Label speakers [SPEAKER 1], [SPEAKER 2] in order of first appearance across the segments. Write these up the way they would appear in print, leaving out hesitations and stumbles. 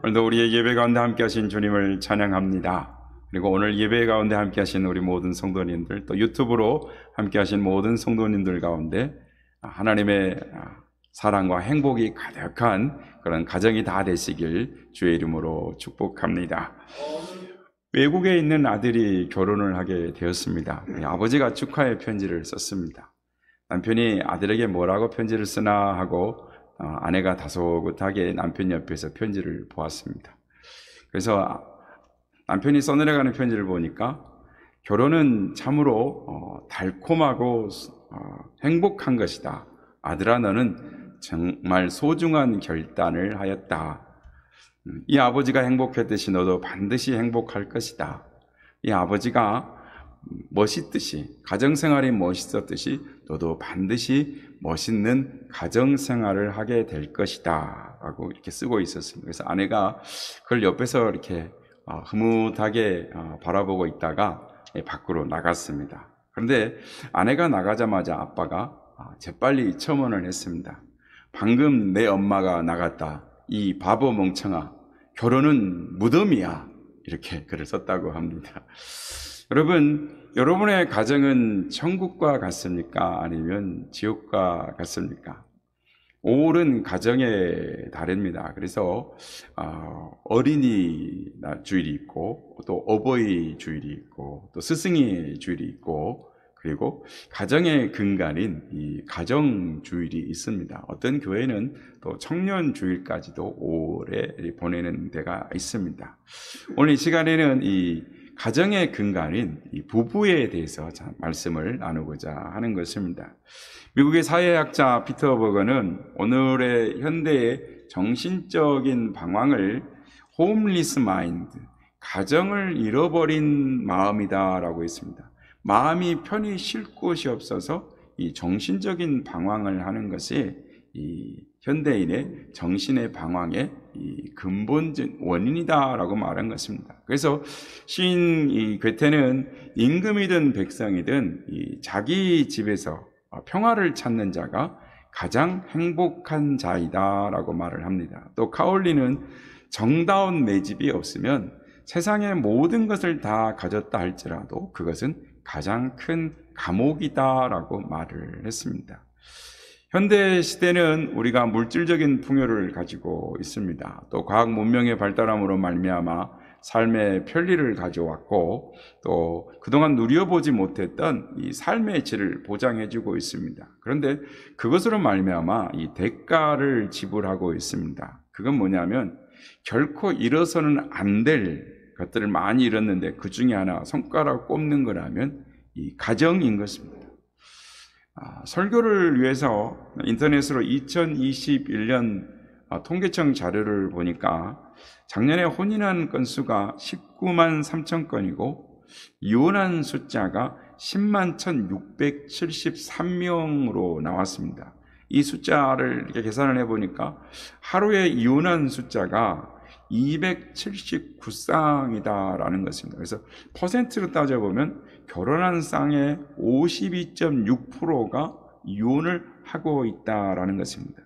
[SPEAKER 1] 오늘도 우리의 예배 가운데 함께 하신 주님을 찬양합니다. 그리고 오늘 예배 가운데 함께 하신 우리 모든 성도님들, 또 유튜브로 함께 하신 모든 성도님들 가운데 하나님의 사랑과 행복이 가득한 그런 가정이 다 되시길 주의 이름으로 축복합니다. 외국에 있는 아들이 결혼을 하게 되었습니다. 아버지가 축하의 편지를 썼습니다. 남편이 아들에게 뭐라고 편지를 쓰나 하고 아내가 다소곳하게 남편 옆에서 편지를 보았습니다. 그래서 남편이 써내려가는 편지를 보니까 결혼은 참으로 달콤하고 행복한 것이다. 아들아, 너는 정말 소중한 결단을 하였다. 이 아버지가 행복했듯이 너도 반드시 행복할 것이다. 이 아버지가 멋있듯이, 가정생활이 멋있었듯이 너도 반드시 멋있는 가정생활을 하게 될 것이다 라고 이렇게 쓰고 있었습니다. 그래서 아내가 그걸 옆에서 이렇게 흐뭇하게 바라보고 있다가 밖으로 나갔습니다. 그런데 아내가 나가자마자 아빠가 재빨리 첨언을 했습니다. 방금 내 엄마가 나갔다. 이 바보 멍청아, 결혼은 무덤이야. 이렇게 글을 썼다고 합니다. 여러분, 여러분의 가정은 천국과 같습니까? 아니면 지옥과 같습니까? 옳은 가정에 다릅니다. 그래서 어린이 주일이 있고, 또 어버이 주일이 있고, 또 스승의 주일이 있고, 그리고 가정의 근간인 이 가정 주일이 있습니다. 어떤 교회는 또 청년 주일까지도 오래 보내는 데가 있습니다. 오늘 이 시간에는 이 가정의 근간인 이 부부에 대해서 말씀을 나누고자 하는 것입니다. 미국의 사회학자 피터 버거는 오늘의 현대의 정신적인 방황을 홈리스 마인드, 가정을 잃어버린 마음이다라고 했습니다. 마음이 편히 쉴 곳이 없어서 이 정신적인 방황을 하는 것이 이 현대인의 정신의 방황의 이 근본적 원인이다라고 말한 것입니다. 그래서 시인 이 괴테는 임금이든 백성이든 이 자기 집에서 평화를 찾는 자가 가장 행복한 자이다라고 말을 합니다. 또 카올리는 정다운 내 집이 없으면 세상의 모든 것을 다 가졌다 할지라도 그것은 가장 큰 감옥이다라고 말을 했습니다. 현대 시대는 우리가 물질적인 풍요를 가지고 있습니다. 또 과학 문명의 발달함으로 말미암아 삶의 편리를 가져왔고, 또 그동안 누려보지 못했던 이 삶의 질을 보장해주고 있습니다. 그런데 그것으로 말미암아 이 대가를 지불하고 있습니다. 그건 뭐냐면 결코 잃어서는 안 될 것들을 많이 잃었는데 그 중에 하나 손가락 꼽는 거라면 이 가정인 것입니다. 설교를 위해서 인터넷으로 2021년 통계청 자료를 보니까 작년에 혼인한 건수가 19만 3천 건이고 이혼한 숫자가 10만 1,673명으로 나왔습니다. 이 숫자를 이렇게 계산을 해보니까 하루에 이혼한 숫자가 279쌍이다라는 것입니다. 그래서 퍼센트로 따져보면 결혼한 쌍의 52.6%가 이혼을 하고 있다라는 것입니다.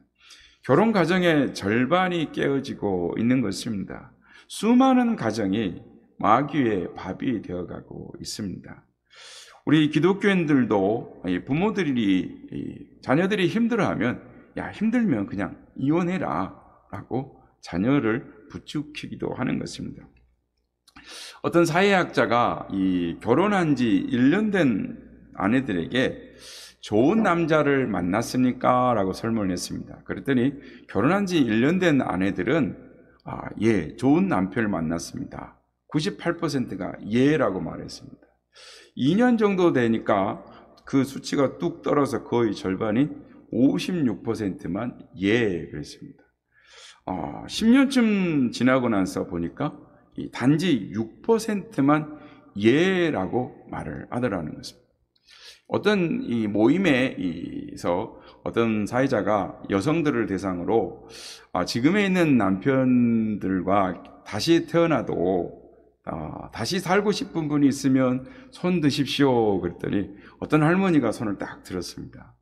[SPEAKER 1] 결혼 가정의 절반이 깨어지고 있는 것입니다. 수많은 가정이 마귀의 밥이 되어가고 있습니다. 우리 기독교인들도 부모들이 자녀들이 힘들어하면 야, 힘들면 그냥 이혼해라 라고 자녀를 부추기기도 하는 것입니다. 어떤 사회학자가 이 결혼한 지 1년 된 아내들에게 좋은 남자를 만났습니까? 라고 설문을 했습니다. 그랬더니 결혼한 지 1년 된 아내들은 예, 좋은 남편을 만났습니다. 98%가 예라고 말했습니다. 2년 정도 되니까 그 수치가 뚝 떨어져 거의 절반이 56%만 예 그랬습니다. 10년쯤 지나고 나서 보니까 단지 6%만 예라고 말을 하더라는 것입니다. 어떤 이 모임에서 어떤 사회자가 여성들을 대상으로 지금에 있는 남편들과 다시 태어나도 다시 살고 싶은 분이 있으면 손 드십시오 그랬더니 어떤 할머니가 손을 딱 들었습니다.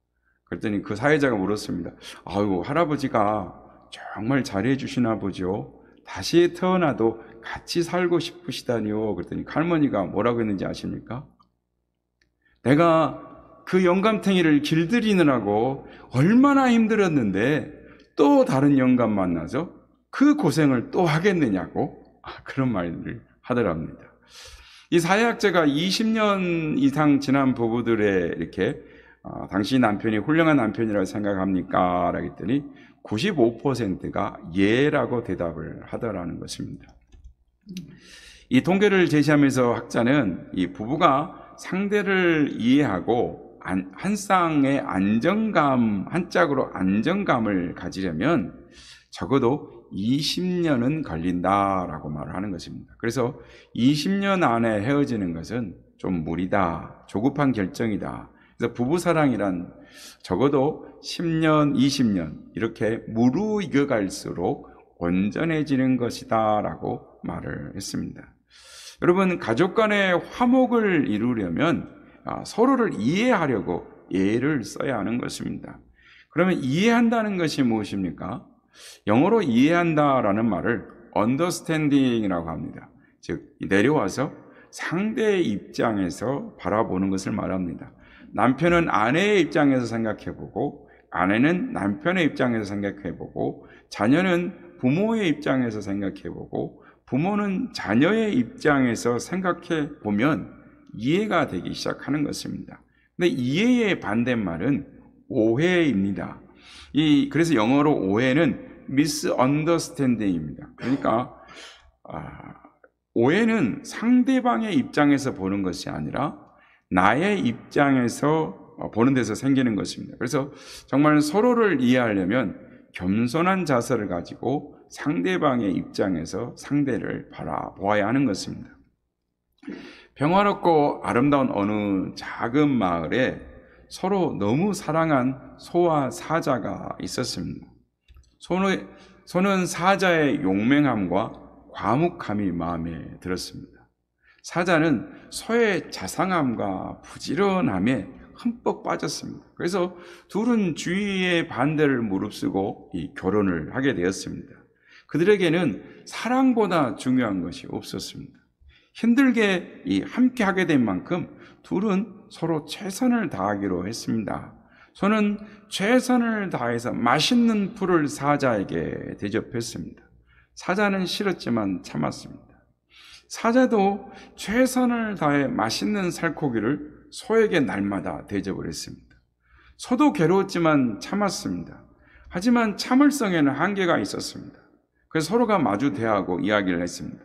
[SPEAKER 1] 그랬더니 그 사회자가 물었습니다. 아유, 할아버지가 정말 잘해 주시나 보죠. 다시 태어나도 같이 살고 싶으시다니요. 그랬더니 할머니가 뭐라고 했는지 아십니까? 내가 그 영감탱이를 길들이느라고 얼마나 힘들었는데 또 다른 영감 만나서 그 고생을 또 하겠느냐고 그런 말을 하더랍니다. 이 사회학자가 20년 이상 지난 부부들의 이렇게 당신 남편이 훌륭한 남편이라고 생각합니까? 라고 했더니 95%가 예라고 대답을 하더라는 것입니다. 이 통계를 제시하면서 학자는 이 부부가 상대를 이해하고 한 쌍의 안정감, 한 짝으로 안정감을 가지려면 적어도 20년은 걸린다라고 말을 하는 것입니다. 그래서 20년 안에 헤어지는 것은 좀 무리다, 조급한 결정이다. 그래서 부부사랑이란 적어도 10년, 20년 이렇게 무르익어갈수록 온전해지는 것이다 라고 말을 했습니다. 여러분, 가족 간의 화목을 이루려면 서로를 이해하려고 예를 써야 하는 것입니다. 그러면 이해한다는 것이 무엇입니까? 영어로 이해한다라는 말을 understanding이라고 합니다. 즉 내려와서 상대의 입장에서 바라보는 것을 말합니다. 남편은 아내의 입장에서 생각해보고, 아내는 남편의 입장에서 생각해보고, 자녀는 부모의 입장에서 생각해보고, 부모는 자녀의 입장에서 생각해보면 이해가 되기 시작하는 것입니다. 근데 이해의 반대말은 오해입니다. 그래서 영어로 오해는 misunderstanding입니다. 그러니까 오해는 상대방의 입장에서 보는 것이 아니라 나의 입장에서 보는 데서 생기는 것입니다. 그래서 정말 서로를 이해하려면 겸손한 자세를 가지고 상대방의 입장에서 상대를 바라보아야 하는 것입니다. 평화롭고 아름다운 어느 작은 마을에 서로 너무 사랑한 소와 사자가 있었습니다. 소는 사자의 용맹함과 과묵함이 마음에 들었습니다. 사자는 소의 자상함과 부지런함에 흠뻑 빠졌습니다. 그래서 둘은 주위의 반대를 무릅쓰고 결혼을 하게 되었습니다. 그들에게는 사랑보다 중요한 것이 없었습니다. 힘들게 함께 하게 된 만큼 둘은 서로 최선을 다하기로 했습니다. 소는 최선을 다해서 맛있는 풀을 사자에게 대접했습니다. 사자는 싫었지만 참았습니다. 사자도 최선을 다해 맛있는 살코기를 소에게 날마다 대접을 했습니다. 소도 괴로웠지만 참았습니다. 하지만 참을성에는 한계가 있었습니다. 그래서 서로가 마주 대하고 이야기를 했습니다.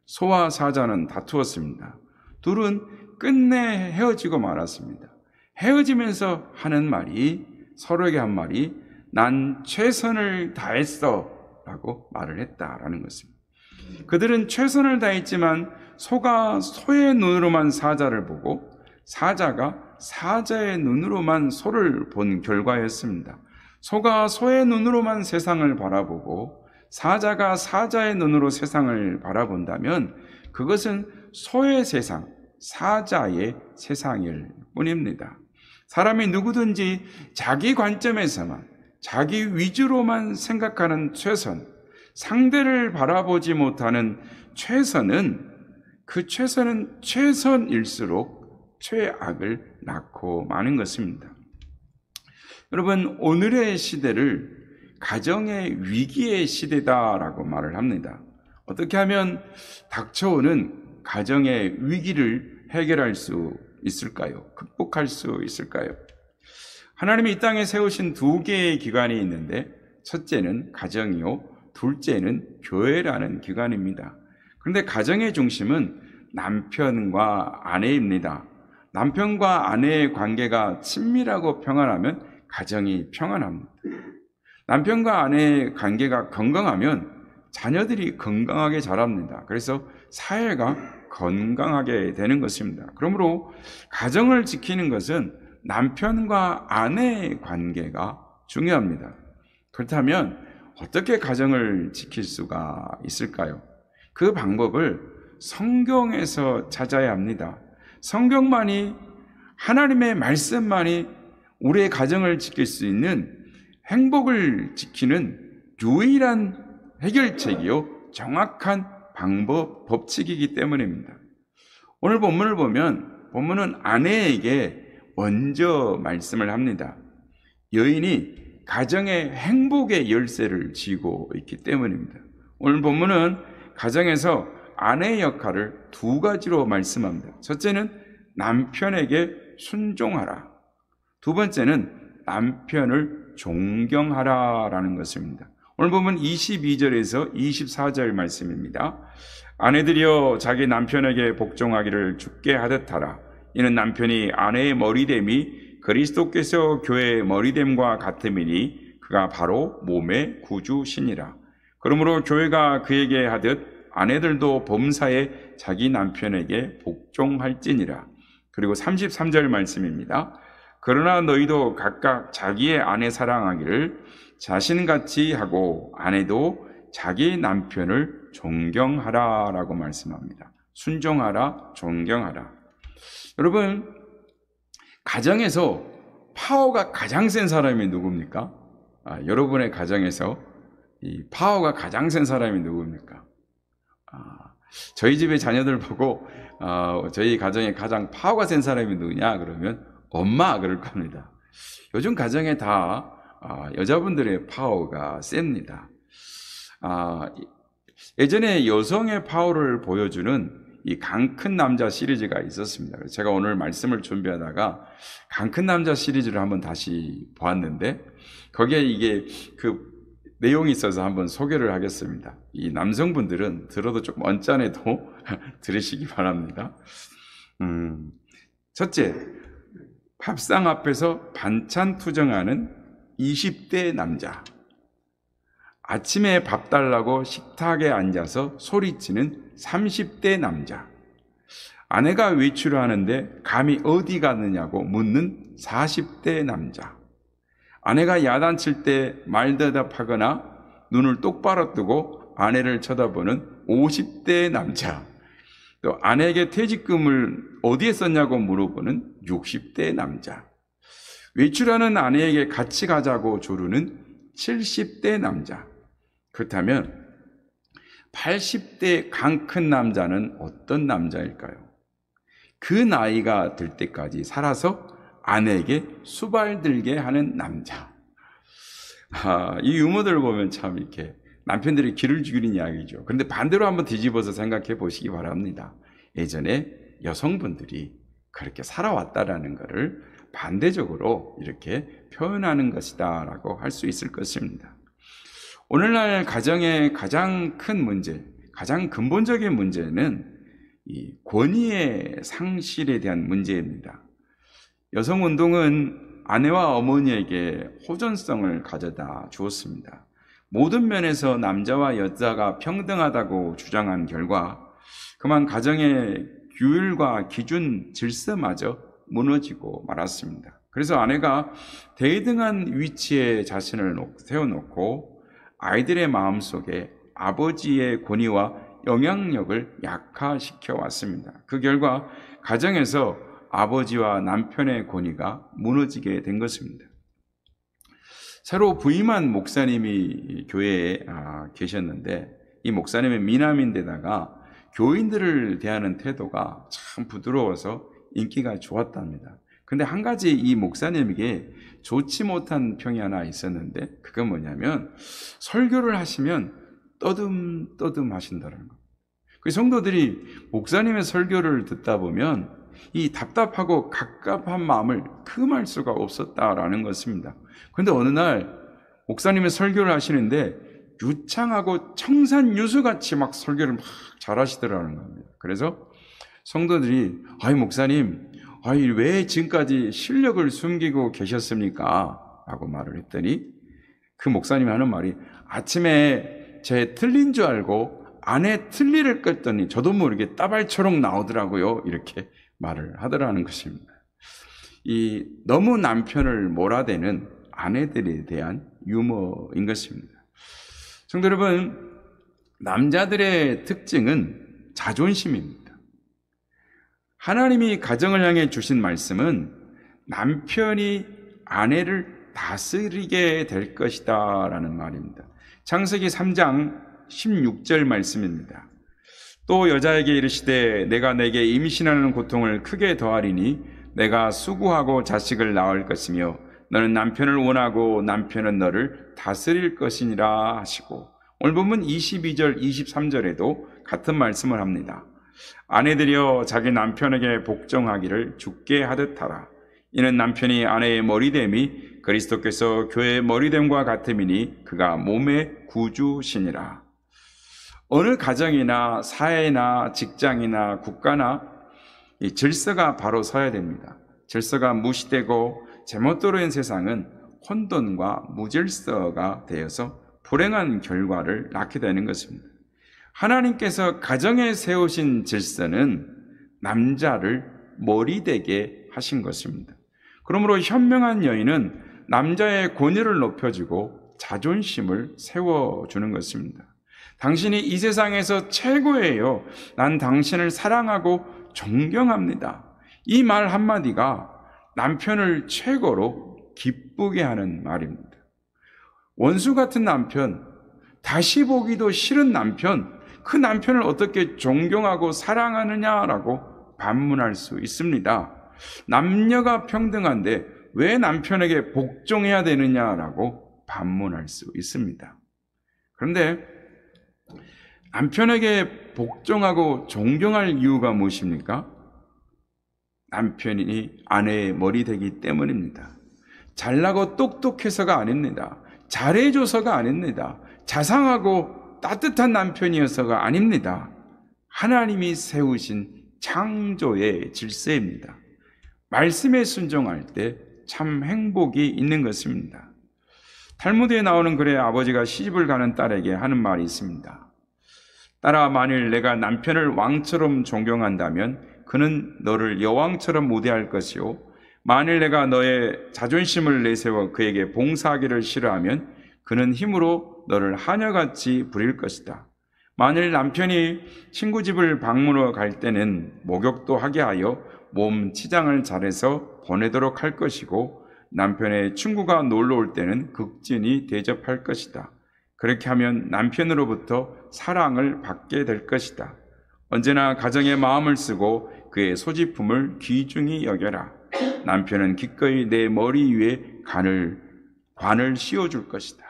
[SPEAKER 1] 소와 사자는 다투었습니다. 둘은 끝내 헤어지고 말았습니다. 헤어지면서 하는 말이, 서로에게 한 말이 난 최선을 다했어 라고 말을 했다라는 것입니다. 그들은 최선을 다했지만 소가 소의 눈으로만 사자를 보고 사자가 사자의 눈으로만 소를 본 결과였습니다. 소가 소의 눈으로만 세상을 바라보고 사자가 사자의 눈으로 세상을 바라본다면 그것은 소의 세상, 사자의 세상일 뿐입니다. 사람이 누구든지 자기 관점에서만, 자기 위주로만 생각하는 최선, 상대를 바라보지 못하는 최선은 그 최선은 최선일수록 최악을 낳고 마는 것입니다. 여러분, 오늘의 시대를 가정의 위기의 시대다라고 말을 합니다. 어떻게 하면 닥쳐오는 가정의 위기를 해결할 수 있을까요? 극복할 수 있을까요? 하나님이 이 땅에 세우신 두 개의 기관이 있는데 첫째는 가정이요, 둘째는 교회라는 기관입니다. 그런데 가정의 중심은 남편과 아내입니다. 남편과 아내의 관계가 친밀하고 평안하면 가정이 평안합니다. 남편과 아내의 관계가 건강하면 자녀들이 건강하게 자랍니다. 그래서 사회가 건강하게 되는 것입니다. 그러므로 가정을 지키는 것은 남편과 아내의 관계가 중요합니다. 그렇다면 어떻게 가정을 지킬 수가 있을까요? 그 방법을 성경에서 찾아야 합니다. 성경만이, 하나님의 말씀만이 우리의 가정을 지킬 수 있는 행복을 지키는 유일한 해결책이요, 정확한 방법, 법칙이기 때문입니다. 오늘 본문을 보면 본문은 아내에게 먼저 말씀을 합니다. 여인이 가정의 행복의 열쇠를 쥐고 있기 때문입니다. 오늘 본문은 가정에서 아내의 역할을 두 가지로 말씀합니다. 첫째는 남편에게 순종하라. 두 번째는 남편을 존경하라라는 것입니다. 오늘 보면 22절에서 24절 말씀입니다. 아내들이여 자기 남편에게 복종하기를 주께 하듯 하라. 이는 남편이 아내의 머리됨이 그리스도께서 교회의 머리됨과 같음이니 그가 바로 몸의 구주시니라. 그러므로 교회가 그에게 하듯 아내들도 범사에 자기 남편에게 복종할지니라. 그리고 33절 말씀입니다. 그러나 너희도 각각 자기의 아내 사랑하기를 자신같이 하고 아내도 자기 남편을 존경하라라고 말씀합니다. 순종하라, 존경하라. 여러분, 가정에서 파워가 가장 센 사람이 누굽니까? 여러분의 가정에서 이 파워가 가장 센 사람이 누굽니까? 저희 집의 자녀들 보고 저희 가정에 가장 파워가 센 사람이 누구냐 그러면 엄마 그럴 겁니다. 요즘 가정에 다 여자분들의 파워가 셉니다. 예전에 여성의 파워를 보여주는 이 강 큰 남자 시리즈가 있었습니다. 그래서 제가 오늘 말씀을 준비하다가 강 큰 남자 시리즈를 한번 다시 보았는데 거기에 이게 그 내용이 있어서 한번 소개를 하겠습니다. 이 남성분들은 들어도 조금 언짢아도 들으시기 바랍니다. 첫째, 밥상 앞에서 반찬 투정하는 20대 남자. 아침에 밥 달라고 식탁에 앉아서 소리치는 30대 남자. 아내가 외출하는데 감히 어디 갔느냐고 묻는 40대 남자. 아내가 야단칠 때 말대답하거나 눈을 똑바로 뜨고 아내를 쳐다보는 50대 남자. 또 아내에게 퇴직금을 어디에 썼냐고 물어보는 60대 남자. 외출하는 아내에게 같이 가자고 조르는 70대 남자. 그렇다면 80대 강 큰 남자는 어떤 남자일까요? 그 나이가 들 때까지 살아서 아내에게 수발들게 하는 남자. 이 유머들을 보면 참 이렇게 남편들이 기를 죽이는 이야기죠. 그런데 반대로 한번 뒤집어서 생각해 보시기 바랍니다. 예전에 여성분들이 그렇게 살아왔다라는 것을 반대적으로 이렇게 표현하는 것이다 라고 할 수 있을 것입니다. 오늘날 가정의 가장 큰 문제, 가장 근본적인 문제는 이 권위의 상실에 대한 문제입니다. 여성운동은 아내와 어머니에게 호전성을 가져다 주었습니다. 모든 면에서 남자와 여자가 평등하다고 주장한 결과 그만 가정의 규율과 기준 질서마저 무너지고 말았습니다. 그래서 아내가 대등한 위치에 자신을 세워놓고 아이들의 마음속에 아버지의 권위와 영향력을 약화시켜 왔습니다. 그 결과 가정에서 아버지와 남편의 권위가 무너지게 된 것입니다. 새로 부임한 목사님이 교회에 계셨는데 이 목사님은 미남인데다가 교인들을 대하는 태도가 참 부드러워서 인기가 좋았답니다. 근데 한 가지 이 목사님에게 좋지 못한 평이 하나 있었는데 그건 뭐냐면 설교를 하시면 떠듬떠듬 하신다는 거. 그 성도들이 목사님의 설교를 듣다 보면 이 답답하고 갑갑한 마음을 금할 수가 없었다라는 것입니다. 그런데 어느 날 목사님의 설교를 하시는데 유창하고 청산유수같이 막 설교를 막 잘하시더라는 겁니다. 그래서 성도들이 아이 목사님 왜 지금까지 실력을 숨기고 계셨습니까? 라고 말을 했더니 그 목사님이 하는 말이 아침에 제 틀린 줄 알고 아내 틀니를 껐더니 저도 모르게 따발초록 나오더라고요. 이렇게 말을 하더라는 것입니다. 이 너무 남편을 몰아대는 아내들에 대한 유머인 것입니다. 성도 여러분, 남자들의 특징은 자존심입니다. 하나님이 가정을 향해 주신 말씀은 남편이 아내를 다스리게 될 것이다 라는 말입니다. 창세기 3장 16절 말씀입니다. 또 여자에게 이르시되 내가 내게 임신하는 고통을 크게 더하리니 내가 수고하고 자식을 낳을 것이며 너는 남편을 원하고 남편은 너를 다스릴 것이니라 하시고, 오늘 보면 22절 23절에도 같은 말씀을 합니다. 아내들이여 자기 남편에게 복종하기를 주께 하듯 하라. 이는 남편이 아내의 머리됨이 그리스도께서 교회의 머리됨과 같음이니 그가 몸의 구주시니라. 어느 가정이나 사회나 직장이나 국가나 이 질서가 바로 서야 됩니다. 질서가 무시되고 제멋대로 인 세상은 혼돈과 무질서가 되어서 불행한 결과를 낳게 되는 것입니다. 하나님께서 가정에 세우신 질서는 남자를 머리되게 하신 것입니다. 그러므로 현명한 여인은 남자의 권위를 높여주고 자존심을 세워주는 것입니다. 당신이 이 세상에서 최고예요. 난 당신을 사랑하고 존경합니다. 이 말 한마디가 남편을 최고로 기쁘게 하는 말입니다. 원수 같은 남편, 다시 보기도 싫은 남편, 그 남편을 어떻게 존경하고 사랑하느냐라고 반문할 수 있습니다. 남녀가 평등한데 왜 남편에게 복종해야 되느냐라고 반문할 수 있습니다. 그런데 남편에게 복종하고 존경할 이유가 무엇입니까? 남편이 아내의 머리 되기 때문입니다. 잘나고 똑똑해서가 아닙니다. 잘해줘서가 아닙니다. 자상하고 따뜻한 남편이어서가 아닙니다. 하나님이 세우신 창조의 질서입니다. 말씀에 순종할 때 참 행복이 있는 것입니다. 탈무드에 나오는 글에 아버지가 시집을 가는 딸에게 하는 말이 있습니다. 딸아, 만일 내가 남편을 왕처럼 존경한다면 그는 너를 여왕처럼 우대할 것이요, 만일 내가 너의 자존심을 내세워 그에게 봉사하기를 싫어하면 그는 힘으로 너를 하녀같이 부릴 것이다. 만일 남편이 친구 집을 방문하러 갈 때는 목욕도 하게 하여 몸 치장을 잘해서 보내도록 할 것이고, 남편의 친구가 놀러 올 때는 극진히 대접할 것이다. 그렇게 하면 남편으로부터 사랑을 받게 될 것이다. 언제나 가정에 마음을 쓰고 그의 소지품을 귀중히 여겨라. 남편은 기꺼이 내 머리 위에 관을 씌워줄 것이다.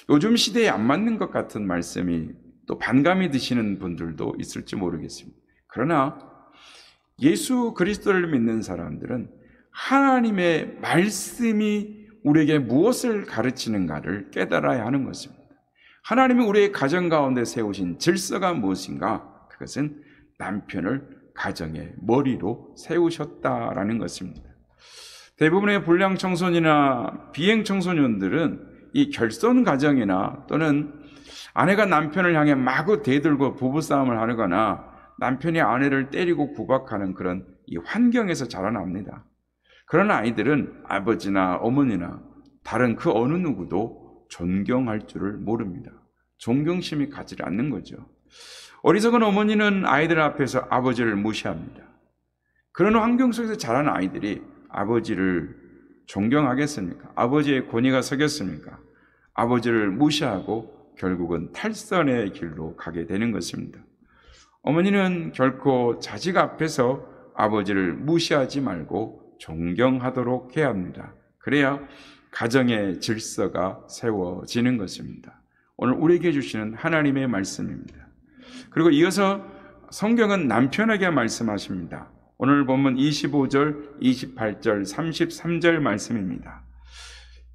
[SPEAKER 1] 요즘 시대에 안 맞는 것 같은 말씀이 또 반감이 드시는 분들도 있을지 모르겠습니다. 그러나 예수 그리스도를 믿는 사람들은 하나님의 말씀이 우리에게 무엇을 가르치는가를 깨달아야 하는 것입니다. 하나님이 우리의 가정 가운데 세우신 질서가 무엇인가? 그것은 남편을 가정의 머리로 세우셨다라는 것입니다. 대부분의 불량 청소년이나 비행 청소년들은 이 결손 가정이나 또는 아내가 남편을 향해 마구 대들고 부부싸움을 하거나 남편이 아내를 때리고 구박하는 그런 이 환경에서 자라납니다. 그런 아이들은 아버지나 어머니나 다른 그 어느 누구도 존경할 줄을 모릅니다. 존경심이 가지 않는 거죠. 어리석은 어머니는 아이들 앞에서 아버지를 무시합니다. 그런 환경 속에서 자란 아이들이 아버지를 존경하겠습니까? 아버지의 권위가 서겠습니까? 아버지를 무시하고 결국은 탈선의 길로 가게 되는 것입니다. 어머니는 결코 자식 앞에서 아버지를 무시하지 말고 존경하도록 해야 합니다. 그래야 가정의 질서가 세워지는 것입니다. 오늘 우리에게 주시는 하나님의 말씀입니다. 그리고 이어서 성경은 남편에게 말씀하십니다. 오늘 본문 25절, 28절, 33절 말씀입니다.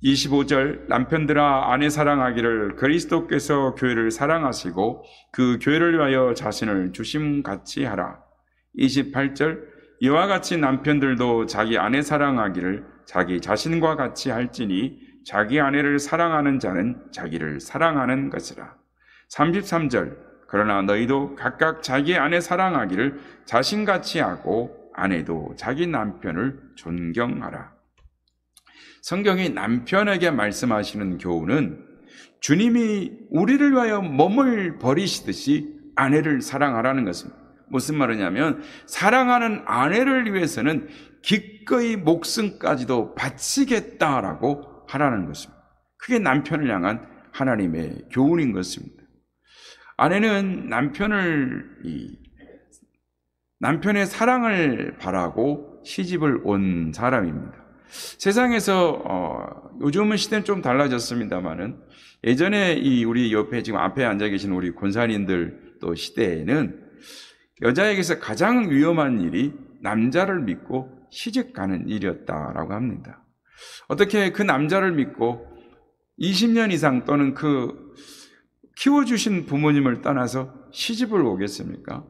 [SPEAKER 1] 25절, 남편들아 아내 사랑하기를 그리스도께서 교회를 사랑하시고 그 교회를 위하여 자신을 주심같이 하라. 28절, 이와 같이 남편들도 자기 아내 사랑하기를 자기 자신과 같이 할지니 자기 아내를 사랑하는 자는 자기를 사랑하는 것이라. 33절, 그러나 너희도 각각 자기 아내 사랑하기를 자신같이 하고 아내도 자기 남편을 존경하라. 성경이 남편에게 말씀하시는 교훈은 주님이 우리를 위하여 몸을 버리시듯이 아내를 사랑하라는 것입니다. 무슨 말이냐면 사랑하는 아내를 위해서는 기꺼이 목숨까지도 바치겠다라고 하라는 것입니다. 그게 남편을 향한 하나님의 교훈인 것입니다. 아내는 남편의 사랑을 바라고 시집을 온 사람입니다. 세상에서 요즘은 시대는 좀 달라졌습니다만은 예전에 우리 옆에 지금 앞에 앉아 계신 우리 권사님들 또 시대에는 여자에게서 가장 위험한 일이 남자를 믿고 시집 가는 일이었다라고 합니다. 어떻게 그 남자를 믿고 20년 이상 또는 그 키워주신 부모님을 떠나서 시집을 오겠습니까?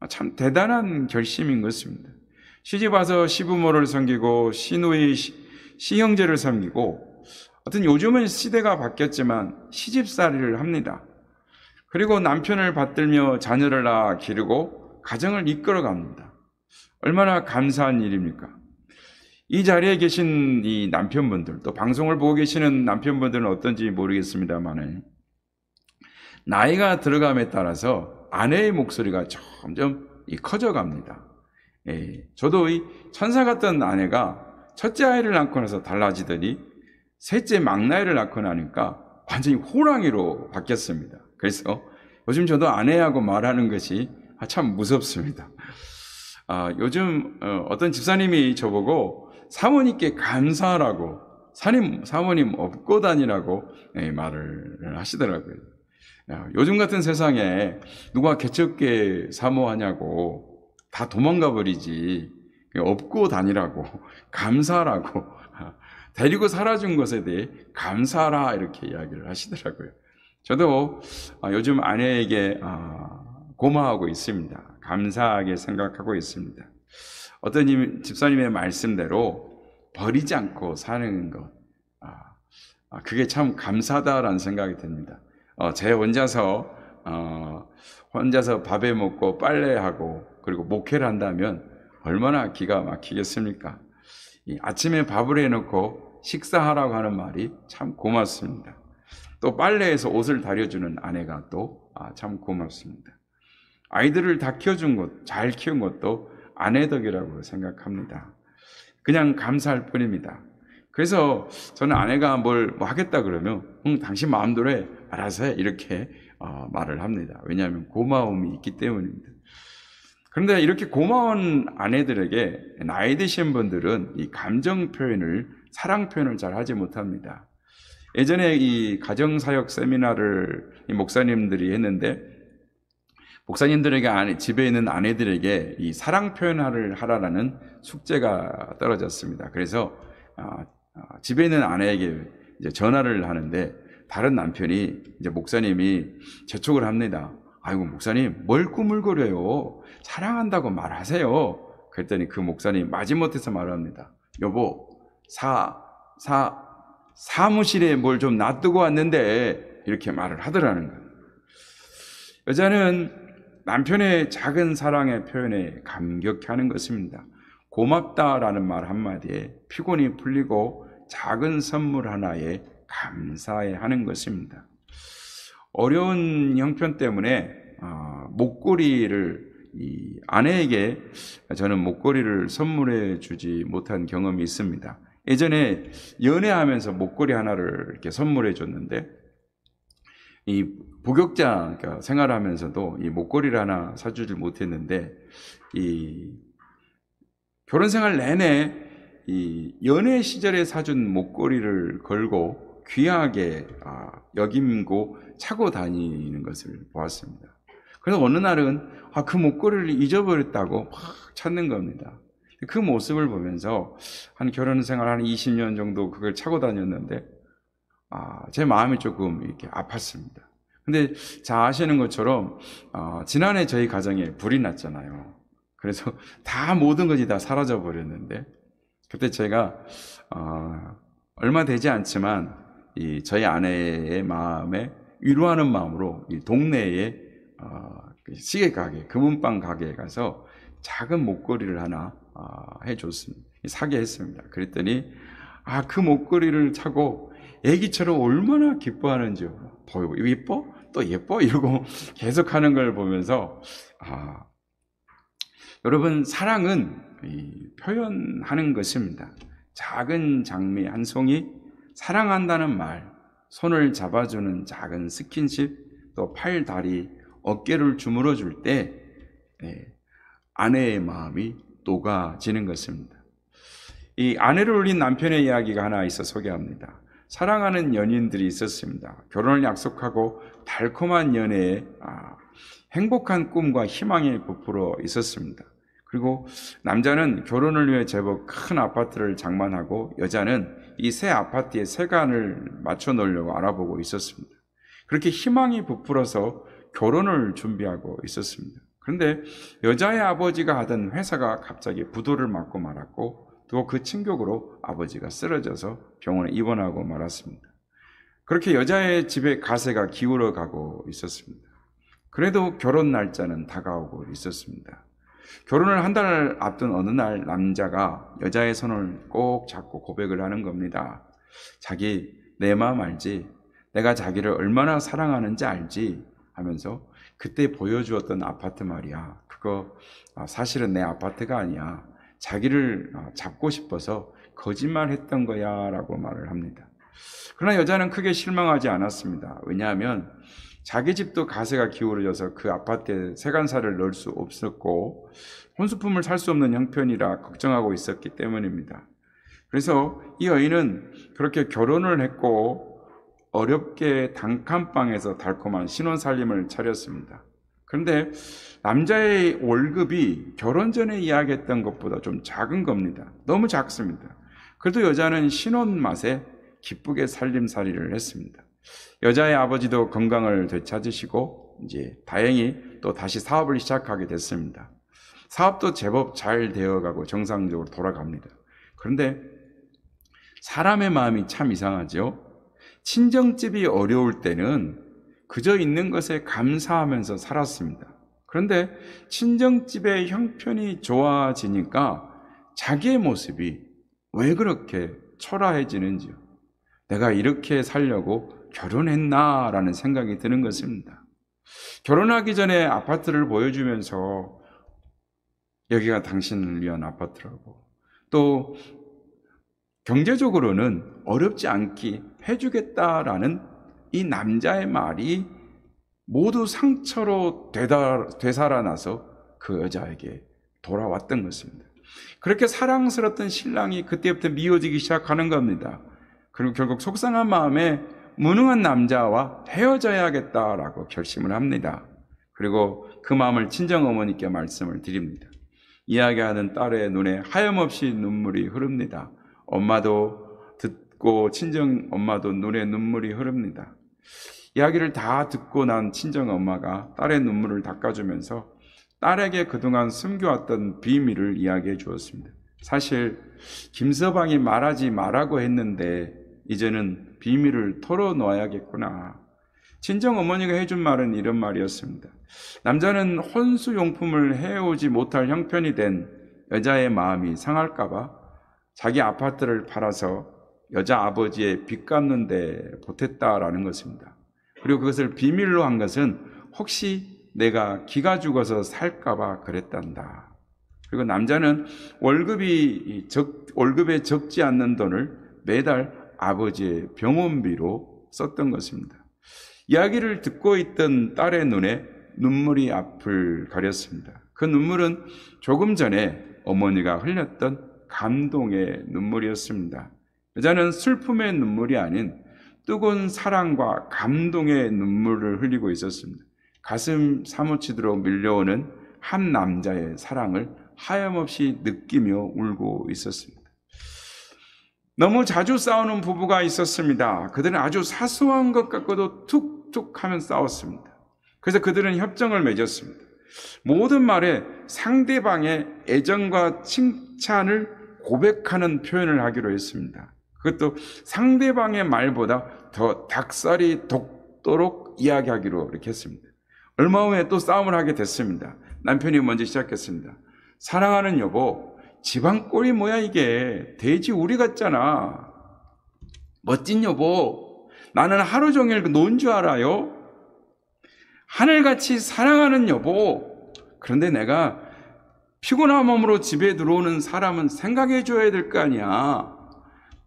[SPEAKER 1] 참 대단한 결심인 것입니다. 시집 와서 시부모를 섬기고 시누이, 시형제를 섬기고 하여튼 요즘은 시대가 바뀌었지만 시집살이를 합니다. 그리고 남편을 받들며 자녀를 낳아 기르고 가정을 이끌어갑니다. 얼마나 감사한 일입니까? 이 자리에 계신 이 남편분들, 또 방송을 보고 계시는 남편분들은 어떤지 모르겠습니다만 나이가 들어감에 따라서 아내의 목소리가 점점 커져갑니다. 저도 이 천사 같던 아내가 첫째 아이를 낳고 나서 달라지더니 셋째 막내를 낳고 나니까 완전히 호랑이로 바뀌었습니다. 그래서 요즘 저도 아내하고 말하는 것이 참 무섭습니다. 요즘 어떤 집사님이 저보고 사모님께 감사하라고 사모님 업고 다니라고 말을 하시더라고요. 요즘 같은 세상에 누가 개척계 사모하냐고 다 도망가 버리지 업고 다니라고 감사하라고 데리고 살아준 것에 대해 감사하라 이렇게 이야기를 하시더라고요. 저도 요즘 아내에게 고마워하고 있습니다. 감사하게 생각하고 있습니다. 어떤 집사님의 말씀대로 버리지 않고 사는 것, 그게 참 감사하다라는 생각이 듭니다. 제 혼자서 밥에 먹고 빨래하고 그리고 목회를 한다면 얼마나 기가 막히겠습니까? 아침에 밥을 해놓고 식사하라고 하는 말이 참 고맙습니다. 또 빨래해서 옷을 다려주는 아내가 또 참 고맙습니다. 아이들을 다 키워준 것, 잘 키운 것도 아내 덕이라고 생각합니다. 그냥 감사할 뿐입니다. 그래서 저는 아내가 뭘 하겠다 그러면 당신 마음대로 해, 알아서 해 이렇게 말을 합니다. 왜냐하면 고마움이 있기 때문입니다. 그런데 이렇게 고마운 아내들에게 나이 드신 분들은 이 감정 표현을, 사랑 표현을 잘 하지 못합니다. 예전에 이 가정사역 세미나를 이 목사님들이 했는데 목사님들에게 집에 있는 아내들에게 이 사랑 표현을 하라라는 숙제가 떨어졌습니다. 그래서 집에 있는 아내에게 이제 전화를 하는데 다른 남편이 이제 목사님이 재촉을 합니다. 아이고 목사님 뭘 꾸물거려요? 사랑한다고 말하세요. 그랬더니 그 목사님 마지못해서 말합니다. 여보 사무실에 뭘 좀 놔두고 왔는데 이렇게 말을 하더라는 거예요. 여자는 남편의 작은 사랑의 표현에 감격해하는 것입니다. 고맙다라는 말 한마디에 피곤이 풀리고 작은 선물 하나에 감사해하는 것입니다. 어려운 형편 때문에 목걸이를 아내에게 저는 목걸이를 선물해 주지 못한 경험이 있습니다. 예전에 연애하면서 목걸이 하나를 이렇게 선물해 줬는데 이 부격자 그러니까 생활하면서도 이 목걸이를 하나 사주질 못했는데 이 결혼 생활 내내 이 연애 시절에 사준 목걸이를 걸고 귀하게 여김고 차고 다니는 것을 보았습니다. 그래서 어느 날은 그 목걸이를 잊어버렸다고 막 찾는 겁니다. 그 모습을 보면서 한 결혼 생활 한 20년 정도 그걸 차고 다녔는데 제 마음이 조금 이렇게 아팠습니다. 근데 잘 아시는 것처럼 지난해 저희 가정에 불이 났잖아요. 그래서 다 모든 것이 다 사라져 버렸는데 그때 제가 얼마 되지 않지만 저희 아내의 마음에 위로하는 마음으로 이 동네에 시계 가게, 금은방 가게에 가서 작은 목걸이를 하나 해줬습니다. 사게 했습니다. 그랬더니 그 목걸이를 차고 애기처럼 얼마나 기뻐하는지요. 보이고 예뻐? 또 예뻐? 이러고 계속하는 걸 보면서 여러분 사랑은 표현하는 것입니다. 작은 장미 한 송이, 사랑한다는 말, 손을 잡아주는 작은 스킨십, 또 팔, 다리, 어깨를 주물어 줄 때 아내의 마음이 녹아지는 것입니다. 이 아내를 울린 남편의 이야기가 하나 있어 소개합니다. 사랑하는 연인들이 있었습니다. 결혼을 약속하고 달콤한 연애에 행복한 꿈과 희망이 부풀어 있었습니다. 그리고 남자는 결혼을 위해 제법 큰 아파트를 장만하고 여자는 이 새 아파트에 세간을 맞춰 놓으려고 알아보고 있었습니다. 그렇게 희망이 부풀어서 결혼을 준비하고 있었습니다. 그런데 여자의 아버지가 하던 회사가 갑자기 부도를 맞고 말았고 또 그 충격으로 아버지가 쓰러져서 병원에 입원하고 말았습니다. 그렇게 여자의 집에 가세가 기울어 가고 있었습니다. 그래도 결혼 날짜는 다가오고 있었습니다. 결혼을 한 달 앞둔 어느 날 남자가 여자의 손을 꼭 잡고 고백을 하는 겁니다. 자기 내 마음 알지? 내가 자기를 얼마나 사랑하는지 알지? 하면서 그때 보여주었던 아파트 말이야. 그거 사실은 내 아파트가 아니야. 자기를 잡고 싶어서 거짓말했던 거야 라고 말을 합니다. 그러나 여자는 크게 실망하지 않았습니다. 왜냐하면 자기 집도 가세가 기울어져서 그 아파트에 세간살을 넣을 수 없었고 혼수품을 살 수 없는 형편이라 걱정하고 있었기 때문입니다. 그래서 이 여인은 그렇게 결혼을 했고 어렵게 단칸방에서 달콤한 신혼살림을 차렸습니다. 그런데 남자의 월급이 결혼 전에 이야기했던 것보다 좀 작은 겁니다. 너무 작습니다. 그래도 여자는 신혼 맛에 기쁘게 살림살이를 했습니다. 여자의 아버지도 건강을 되찾으시고 이제 다행히 또 다시 사업을 시작하게 됐습니다. 사업도 제법 잘 되어가고 정상적으로 돌아갑니다. 그런데 사람의 마음이 참 이상하죠. 친정집이 어려울 때는 그저 있는 것에 감사하면서 살았습니다. 그런데 친정집의 형편이 좋아지니까 자기의 모습이 왜 그렇게 초라해지는지요. 내가 이렇게 살려고 결혼했나라는 생각이 드는 것입니다. 결혼하기 전에 아파트를 보여주면서 여기가 당신을 위한 아파트라고 또 경제적으로는 어렵지 않게 해주겠다라는 이 남자의 말이 모두 상처로 되살아나서 그 여자에게 돌아왔던 것입니다. 그렇게 사랑스럽던 신랑이 그때부터 미워지기 시작하는 겁니다. 그리고 결국 속상한 마음에 무능한 남자와 헤어져야겠다라고 결심을 합니다. 그리고 그 마음을 친정어머니께 말씀을 드립니다. 이야기하는 딸의 눈에 하염없이 눈물이 흐릅니다. 엄마도 듣고 친정엄마도 눈에 눈물이 흐릅니다. 이야기를 다 듣고 난 친정엄마가 딸의 눈물을 닦아주면서 딸에게 그동안 숨겨왔던 비밀을 이야기해 주었습니다. 사실 김서방이 말하지 말라고 했는데 이제는 비밀을 털어놓아야겠구나. 친정어머니가 해준 말은 이런 말이었습니다. 남자는 혼수용품을 해오지 못할 형편이 된 여자의 마음이 상할까봐 자기 아파트를 팔아서 여자 아버지의 빚 갚는 데 보탰다라는 것입니다. 그리고 그것을 비밀로 한 것은 혹시 내가 기가 죽어서 살까봐 그랬단다. 그리고 남자는 월급에 적지 않는 돈을 매달 아버지의 병원비로 썼던 것입니다. 이야기를 듣고 있던 딸의 눈에 눈물이 앞을 가렸습니다. 그 눈물은 조금 전에 어머니가 흘렸던 감동의 눈물이었습니다. 여자는 슬픔의 눈물이 아닌 뜨거운 사랑과 감동의 눈물을 흘리고 있었습니다. 가슴 사무치도록 밀려오는 한 남자의 사랑을 하염없이 느끼며 울고 있었습니다. 너무 자주 싸우는 부부가 있었습니다. 그들은 아주 사소한 것 갖고도 툭툭 하면 싸웠습니다. 그래서 그들은 협정을 맺었습니다. 모든 말에 상대방의 애정과 칭찬을 고백하는 표현을 하기로 했습니다. 그것도 상대방의 말보다 더 닭살이 돋도록 이야기하기로 이렇게 했습니다. 얼마 후에 또 싸움을 하게 됐습니다. 남편이 먼저 시작했습니다. 사랑하는 여보, 집안 꼴이 뭐야 이게. 돼지 우리 같잖아. 멋진 여보, 나는 하루 종일 논 줄 알아요. 하늘같이 사랑하는 여보. 그런데 내가 피곤한 몸으로 집에 들어오는 사람은 생각해 줘야 될 거 아니야.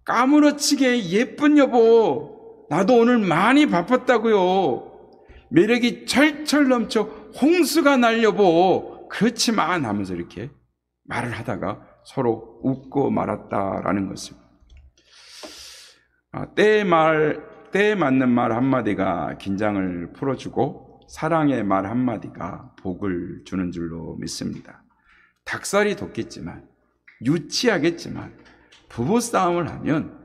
[SPEAKER 1] 까무러치게 예쁜 여보, 나도 오늘 많이 바빴다고요. 매력이 철철 넘쳐 홍수가 날 여보 그렇지만 하면서 이렇게 말을 하다가 서로 웃고 말았다라는 것입니다. 때에 맞는 말 한마디가 긴장을 풀어주고 사랑의 말 한마디가 복을 주는 줄로 믿습니다. 닭살이 돋겠지만 유치하겠지만 부부싸움을 하면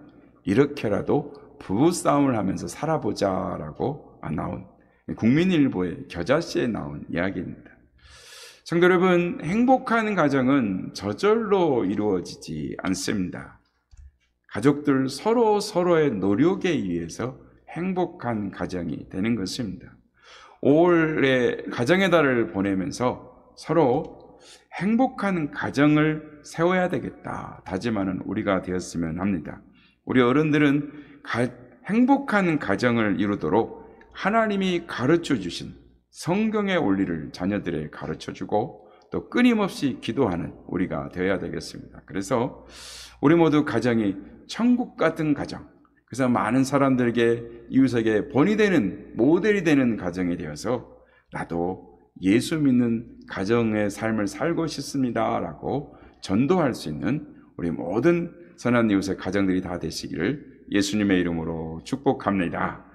[SPEAKER 1] 이렇게라도 부부싸움을 하면서 살아보자라고 나온 국민일보의 겨자씨에 나온 이야기입니다. 성도 여러분, 행복한 가정은 저절로 이루어지지 않습니다. 가족들 서로의 노력에 의해서 행복한 가정이 되는 것입니다. 5월에 가정의 달을 보내면서 서로 행복한 가정을 세워야 되겠다 다짐하는 우리가 되었으면 합니다. 우리 어른들은 행복한 가정을 이루도록 하나님이 가르쳐 주신 성경의 원리를 자녀들에게 가르쳐 주고 또 끊임없이 기도하는 우리가 되어야 되겠습니다. 그래서 우리 모두 가정이 천국 같은 가정, 그래서 많은 사람들에게 이웃에게 본이 되는 모델이 되는 가정이 되어서 나도 예수 믿는 가정의 삶을 살고 싶습니다 라고 전도할 수 있는 우리 모든 선한 이웃의 가정들이 다 되시기를 예수님의 이름으로 축복합니다.